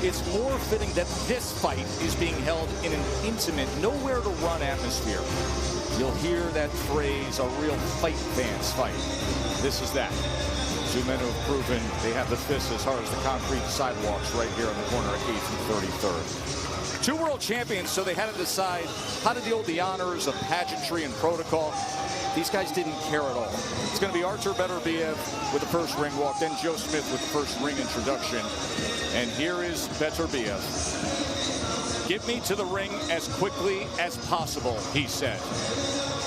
it's more fitting that this fight is being held in an intimate, nowhere-to-run atmosphere. You'll hear that phrase, a real fight fans fight. This is that. Two men who have proven they have the fists as hard as the concrete sidewalks right here on the corner of 8th and 33rd. Two world champions, so they had to decide how to deal with the honors of pageantry and protocol. These guys didn't care at all. It's going to be Artur Beterbiev with the first ring walk, then Joe Smith with the first ring introduction. And here is Beterbiev. Get me to the ring as quickly as possible, he said.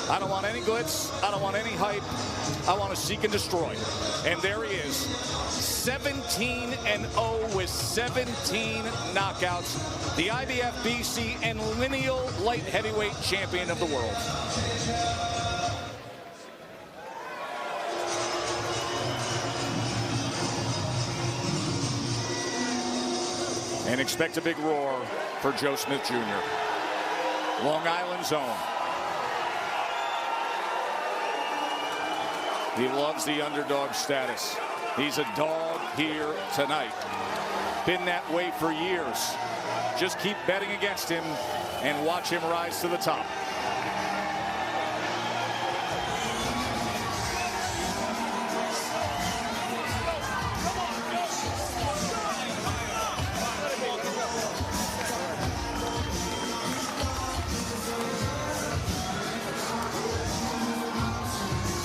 I don't want any glitz. I don't want any hype. I want to seek and destroy. And there he is, 17-0 with 17 knockouts. The IBF, BC, and lineal light heavyweight champion of the world. And expect a big roar for Joe Smith Jr. Long Island's own. He loves the underdog status. He's a dog here tonight. Been that way for years. Just keep betting against him and watch him rise to the top.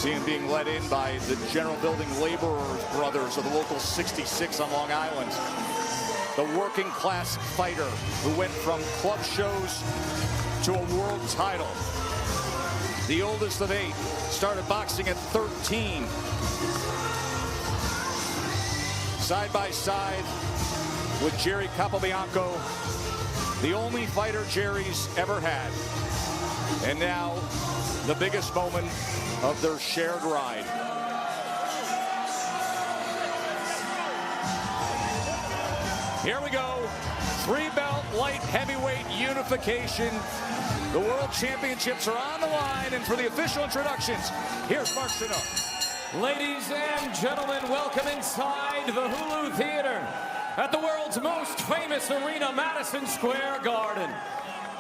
See him being led in by the General Building Laborers brothers of the local 66 on Long Island. The working class fighter who went from club shows to a world title. The oldest of 8, started boxing at 13. Side by side with Jerry Capobianco, the only fighter Jerry's ever had. And now, the biggest moment of their shared ride. Here we go. 3-belt light heavyweight unification. The World Championships are on the line, and for the official introductions, here's Mark Chanot. Ladies and gentlemen, welcome inside the Hulu Theater at the world's most famous arena, Madison Square Garden.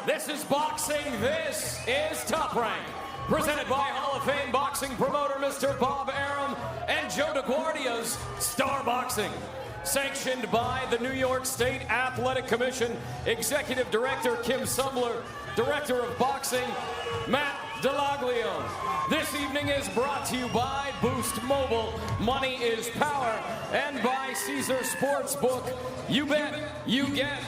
This is boxing. This is Top Rank. Presented by Hall of Fame boxing promoter Mr. Bob Arum and Joe DeGuardia's Star Boxing. Sanctioned by the New York State Athletic Commission, Executive Director Kim Subler, Director of Boxing Matt Delaglio. This evening is brought to you by Boost Mobile, Money is Power, and by Caesar Sportsbook. You bet, you get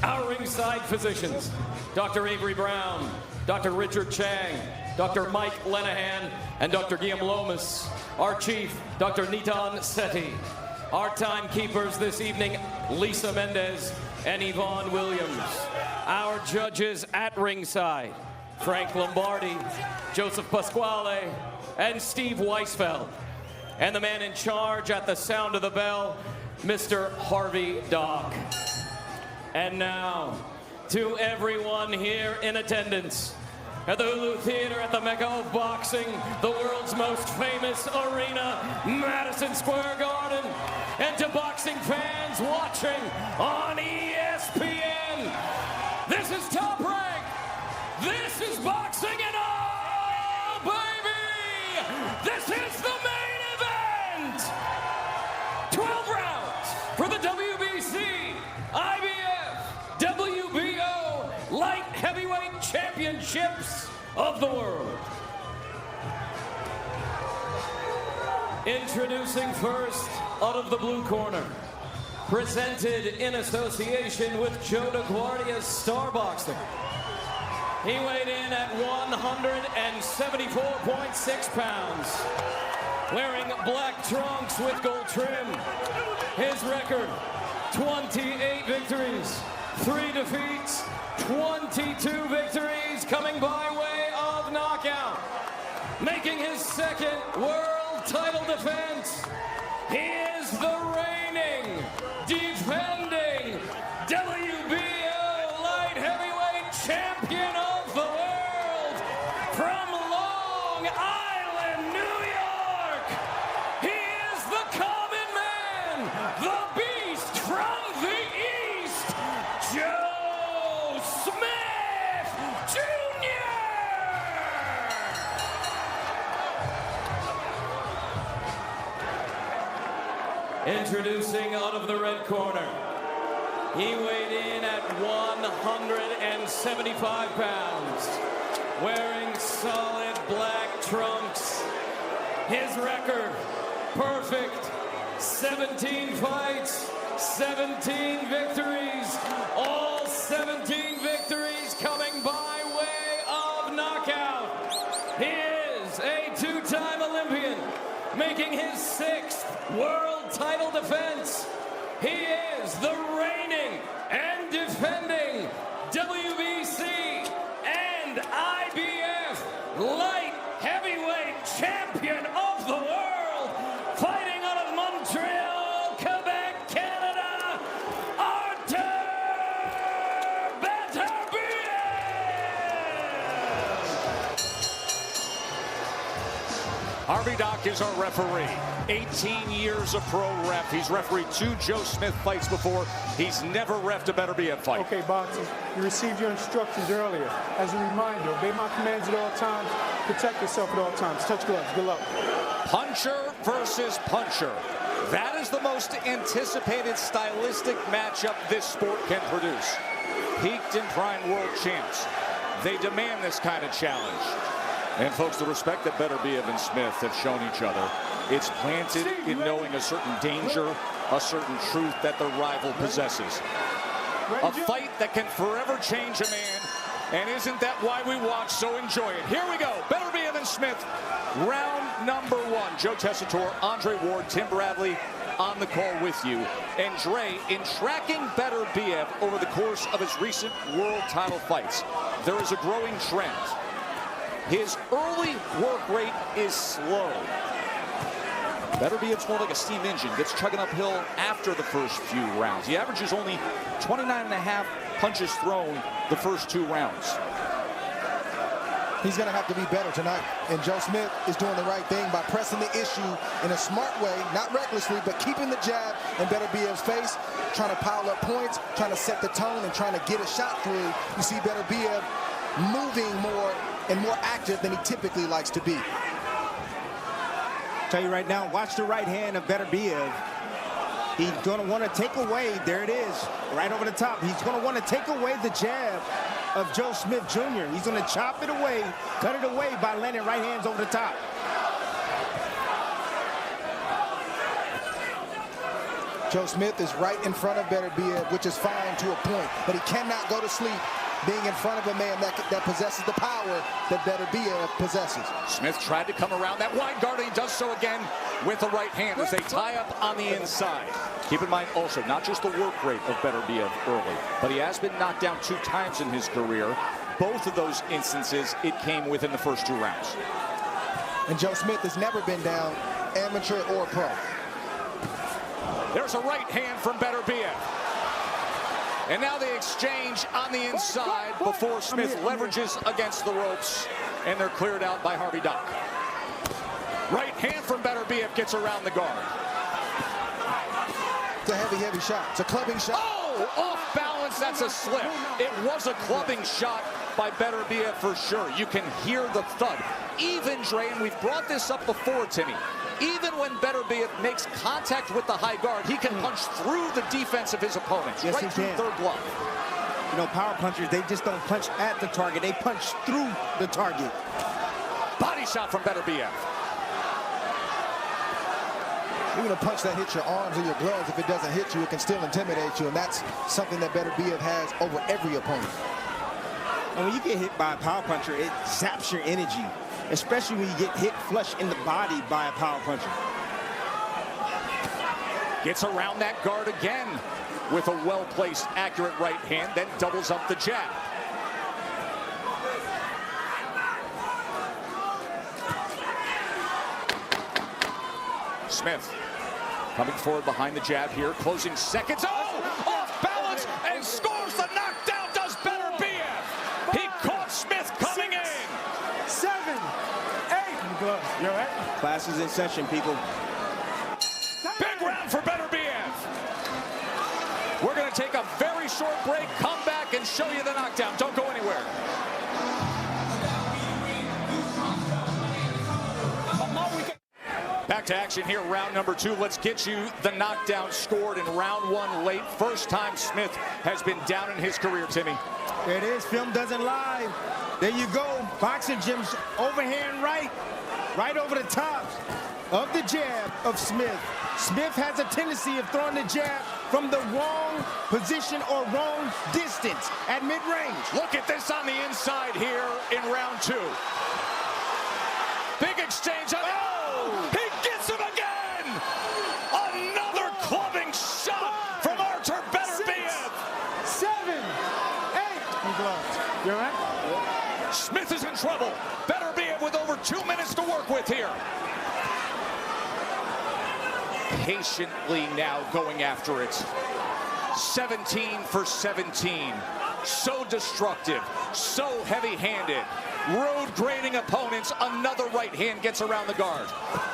our ringside physicians. Dr. Avery Brown, Dr. Richard Chang, Dr. Mike Lenahan, and Dr. Guillaume Lomas. Our chief, Dr. Nitan Sethi. Our timekeepers this evening, Lisa Mendez and Yvonne Williams. Our judges at ringside, Frank Lombardi, Joseph Pasquale, and Steve Weisfeld. And the man in charge at the sound of the bell, Mr. Harvey Dock. And now, to everyone here in attendance at the Hulu Theater at the Mecca of Boxing, the world's most famous arena, Madison Square Garden, and to boxing fans watching on ESPN, this is Top Rank. This is boxing and all, baby! This is the main event! 12 rounds for the WBC, IBF, WBO Light Heavyweight Championships of the world. Introducing first, out of the blue corner, presented in association with Joe DeGuardia's Star Boxing. He weighed in at 174.6 pounds, wearing black trunks with gold trim. His record, 28 victories, 3 defeats, 22 victories, coming by way of knockout. Making his second world title defense, he is the reigning, defending WBO light heavyweight champion of the world from Long Island, New York. He is the common man, the beast from the East, Introducing out of the red corner. He weighed in at 175 pounds, wearing solid black trunks. His record, perfect, 17 fights, 17 victories, all 17 victories coming by way of knockout. He is a two-time Olympian, making his 6th world title defense. He is the reigning and defending WBC and IBF light heavyweight champion of the world, fighting out of Montreal, Quebec, Canada, Artur Beterbiev. Harvey Dock is our referee. 18 years of pro ref. He's refereed 2 Joe Smith fights before. He's never reffed a Beterbiev fight. Okay, boxers, you received your instructions earlier. As a reminder, obey my commands at all times. Protect yourself at all times. Touch gloves. Good luck. Puncher versus puncher. That is the most anticipated stylistic matchup this sport can produce. Peaked and prime world champs. They demand this kind of challenge. And folks, the respect that Beterbiev and Smith have shown each other, it's planted in knowing a certain danger, a certain truth that the rival possesses. A fight that can forever change a man, and isn't that why we watch? So enjoy it. Here we go, Beterbiev and Smith, round number 1. Joe Tessitore, Andre Ward, Tim Bradley on the call with you. And Dre, in tracking Beterbiev over the course of his recent world title fights, there is a growing trend. His early work rate is slow. Beterbiev's more like a steam engine, gets chugging uphill after the first few rounds. He averages only 29.5 punches thrown the first 2 rounds. He's going to have to be better tonight. And Joe Smith is doing the right thing by pressing the issue in a smart way, not recklessly, but keeping the jab in Beterbiev's face, trying to pile up points, trying to set the tone, and trying to get a shot through. You see Beterbiev moving more and more active than he typically likes to be. Tell you right now, watch the right hand of Beterbiev. He's going to want to take away, there it is, right over the top. He's going to want to take away the jab of Joe Smith Jr. He's going to chop it away, cut it away by landing right hands over the top. Joe Smith is right in front of Beterbiev, which is fine to a point, but he cannot go to sleep being in front of a man that possesses the power that Beterbiev possesses. Smith tried to come around that wide guard, and he does so again with the right hand as they tie up on the inside. Keep in mind also, not just the work rate of Beterbiev early, but he has been knocked down 2 times in his career. Both of those instances, it came within the first 2 rounds. And Joe Smith has never been down, amateur or pro. There's a right hand from Beterbiev. And now they exchange on the inside before Smith leverages against the ropes, and they're cleared out by Harvey Dock. Right hand from Beterbiev gets around the guard. It's a heavy shot. It's a clubbing shot. Oh, off balance, that's a slip. It was a clubbing shot by Beterbiev for sure. You can hear the thud. Even, Dre, and we've brought this up before, Timmy, even when Beterbiev makes contact with the high guard, he can punch through the defense of his opponents, yes, right through third glove. You know, power punchers, they just don't punch at the target. They punch through the target. Body shot from Beterbiev. Even a punch that hits your arms or your gloves, if it doesn't hit you, it can still intimidate you, and that's something that Beterbiev has over every opponent. And when you get hit by a power puncher, it zaps your energy, especially when you get hit flush in the body by a power puncher. Gets around that guard again with a well-placed, accurate right hand, then doubles up the jab. Smith coming forward behind the jab here, closing seconds. Oh, off balance and scores the knockdown, does Beterbiev. He caught Smith coming in. 7, 8. You all right? Class is in session, people. Big round for Beterbiev. We're going to take a very short break, come back and show you the knockdown. Don't go anywhere. Back to action here, round number 2. Let's get you the knockdown scored in round 1 late. First time Smith has been down in his career, Timmy. There it is. Film doesn't lie. There you go. Boxing gym's overhand right. Right over the top of the jab of Smith. Smith has a tendency of throwing the jab from the wrong position or wrong distance at mid-range. Look at this on the inside here in round 2. Big exchange. Oh! He gets him again! Another clubbing shot from Artur Beterbiev. 7, 8. I'm glad. You all right? Smith is in trouble. Beterbiev with over 2 minutes to work with here. Patiently now going after it. 17 for 17. So destructive, so heavy-handed. Road grading opponents. Another right hand gets around the guard.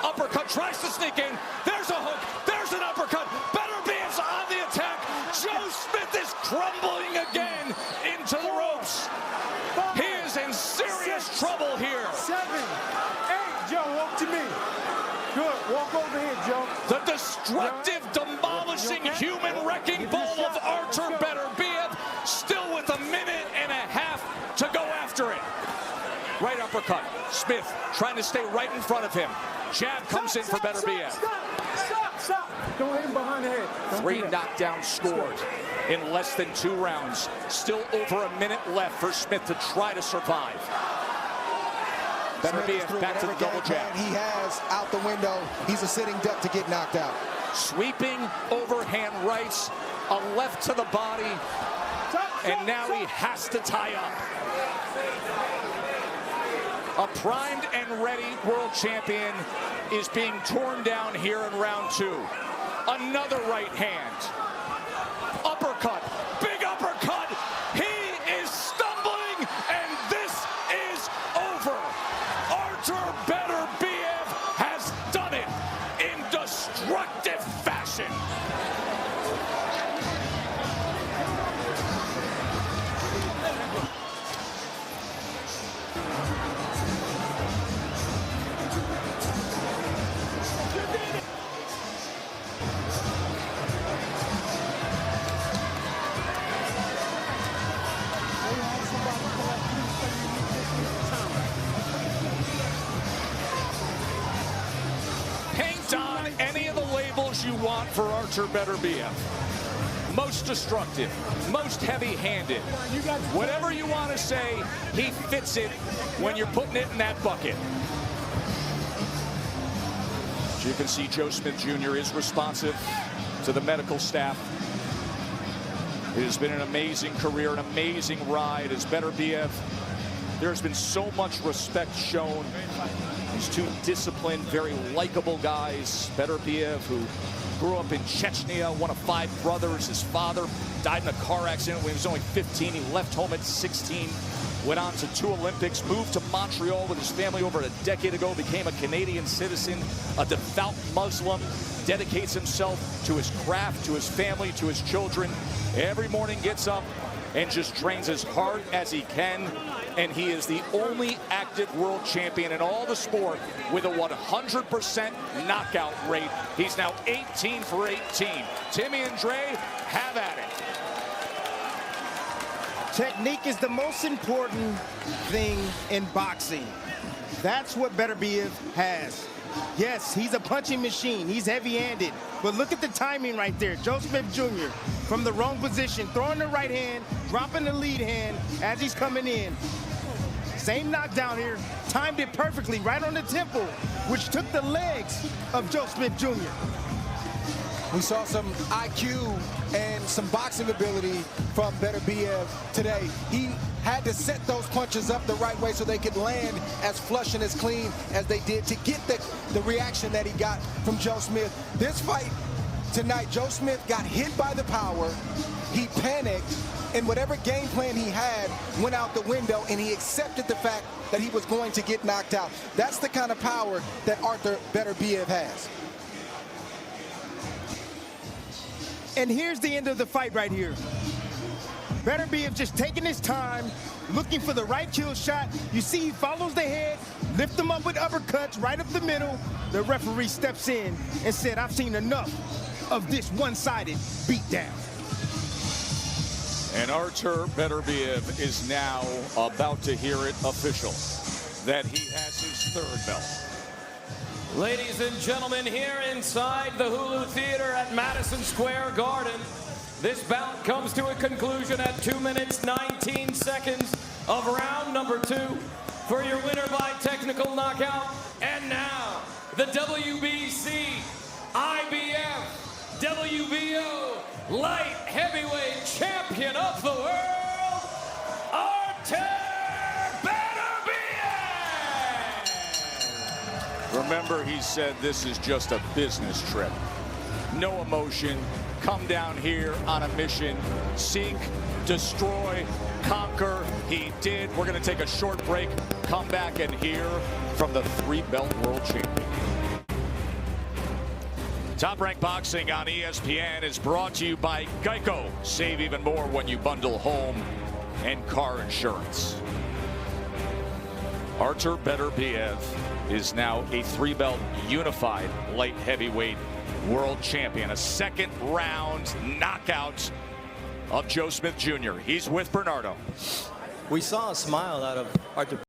Uppercut tries to sneak in. There's a hook. There's an uppercut. Beterbiev's on the attack. Joe Smith is crumbling again into the ropes. He is in serious trouble here. 7, 8. Joe, walk to me. Good. Walk over here, Joe. The destructive, demolishing, human-wrecking ball of Artur Beterbiev, still with a minute and a half to go after it. Right uppercut. Smith trying to stay right in front of him. Jab comes in for Beterbiev. Stop. Don't hit him behind the head. Don't 3 do that. knockdowns scored in less than 2 rounds. Still over a minute left for Smith to try to survive. Beterbiev back to the double jab. He has out the window. He's a sitting duck to get knocked out. Sweeping overhand rights, a left to the body, and now he has to tie up. A primed and ready world champion is being torn down here in round 2. Another right hand. Uppercut. Big uppercut. He is stumbling, and this is over. Artur Beterbiev has done it in destructive fashion. Any of the labels you want for Artur Beterbiev. Most destructive, most heavy-handed. Whatever you want to say, he fits it when you're putting it in that bucket. As you can see, Joe Smith Jr. is responsive to the medical staff. It has been an amazing career, an amazing ride as Beterbiev. There's been so much respect shown. These 2 disciplined, very likable guys. Beterbiev, who grew up in Chechnya, one of 5 brothers. His father died in a car accident when he was only 15. He left home at 16, went on to 2 Olympics, moved to Montreal with his family over a decade ago, became a Canadian citizen, a devout Muslim, dedicates himself to his craft, to his family, to his children. Every morning gets up and just trains as hard as he can. And he is the only active world champion in all the sport with a 100% knockout rate. He's now 18 for 18. Timmy and Dre, have at it. Technique is the most important thing in boxing. That's what Beterbiev has. Yes, he's a punching machine. He's heavy-handed. But look at the timing right there. Joe Smith Jr. from the wrong position, throwing the right hand, dropping the lead hand as he's coming in. Same knockdown here. Timed it perfectly, right on the temple, which took the legs of Joe Smith Jr. We saw some IQ and some boxing ability from Beterbiev today. He had to set those punches up the right way so they could land as flush and as clean as they did to get the reaction that he got from Joe Smith. This fight tonight, Joe Smith got hit by the power. He panicked, and whatever game plan he had went out the window, and he accepted the fact that he was going to get knocked out. That's the kind of power that Artur Beterbiev has. And here's the end of the fight right here. Beterbiev just taking his time, looking for the right kill shot. You see he follows the head, lift him up with uppercuts right up the middle. The referee steps in and said, I've seen enough of this one-sided beatdown. And Artur Beterbiev is now about to hear it official that he has his third belt. Ladies and gentlemen, here inside the Hulu Theater at Madison Square Garden, this bout comes to a conclusion at 2 minutes 19 seconds of round number 2 for your winner by technical knockout. And now, the WBC, IBF, WBO light heavyweight champion of the world, Artur Beterbiev! Remember, he said this is just a business trip. No emotion. Come down here on a mission. Seek, destroy, conquer. He did. We're going to take a short break. Come back and hear from the 3-belt world champion. Top Rank Boxing on ESPN is brought to you by Geico. Save even more when you bundle home and car insurance. Artur Beterbiev is now a 3-belt unified light heavyweight world champion. A second round knockout of Joe Smith Jr. He's with Bernardo. We saw a smile out of Artur.